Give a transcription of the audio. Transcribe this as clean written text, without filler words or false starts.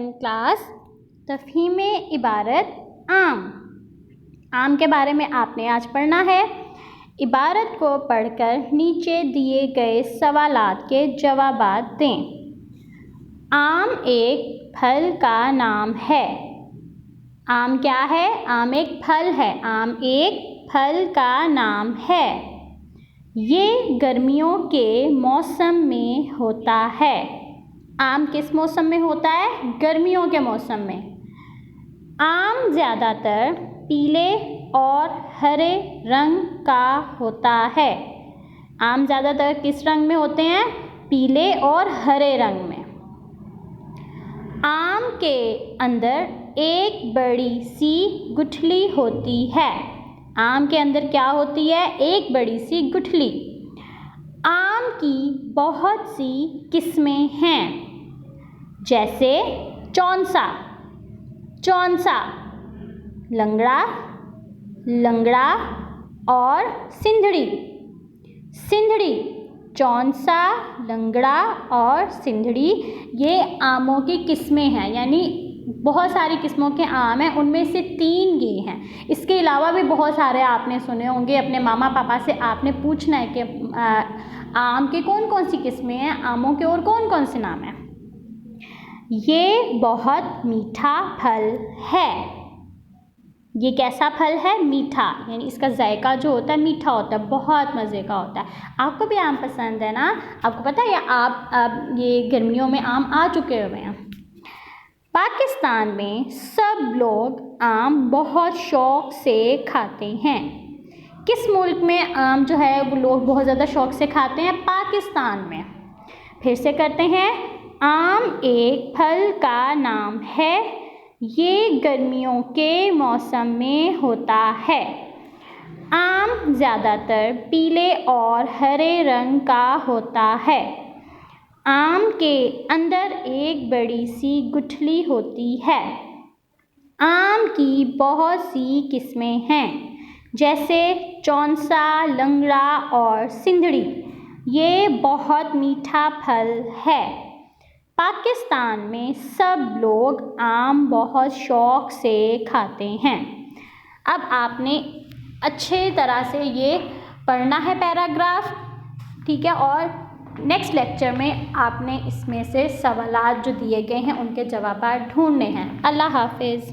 Class तफ़हीम इबारत आम। आम के बारे में आपने आज पढ़ना है। इबारत को पढ़कर नीचे दिए गए सवालात के जवाबात दें। आम एक फल का नाम है। आम क्या है? आम एक फल है। आम एक फल का नाम है। ये गर्मियों के मौसम में होता है। आम किस मौसम में होता है? गर्मियों के मौसम में। आम ज़्यादातर पीले और हरे रंग का होता है। आम ज़्यादातर किस रंग में होते हैं? पीले और हरे रंग में। आम के अंदर एक बड़ी सी गुठली होती है। आम के अंदर क्या होती है? एक बड़ी सी गुठली। आम की बहुत सी किस्में हैं, जैसे चौंसा, लंगड़ा, और सिंधड़ी। चौंसा, लंगड़ा और सिंधड़ी ये आमों की किस्में हैं, यानी बहुत सारी किस्मों के आम हैं, उनमें से 3 ये हैं। इसके अलावा भी बहुत सारे आपने सुने होंगे। अपने मामा पापा से आपने पूछना है कि आम के कौन कौन सी किस्में हैं, आमों के और कौन कौन से नाम हैं। ये बहुत मीठा फल है। ये कैसा फल है? मीठा, यानी इसका जायका जो होता है मीठा होता है, बहुत मज़े का होता है। आपको भी आम पसंद है ना? आपको पता है अब ये गर्मियों में आम आ चुके हुए हैं। पाकिस्तान में सब लोग आम बहुत शौक़ से खाते हैं। किस मुल्क में आम जो है वो लोग बहुत ज़्यादा शौक़ से खाते हैं? पाकिस्तान में। फिर से करते हैं। आम एक फल का नाम है। ये गर्मियों के मौसम में होता है। आम ज़्यादातर पीले और हरे रंग का होता है। आम के अंदर एक बड़ी सी गुठली होती है। आम की बहुत सी किस्में हैं, जैसे चौंसा, लंगड़ा और सिंधड़ी। ये बहुत मीठा फल है। पाकिस्तान में सब लोग आम बहुत शौक़ से खाते हैं। अब आपने अच्छे तरह से ये पढ़ना है पैराग्राफ, ठीक है? और नेक्स्ट लेक्चर में आपने इसमें से सवालात जो दिए गए हैं उनके जवाब ढूंढने हैं। अल्लाह हाफिज़।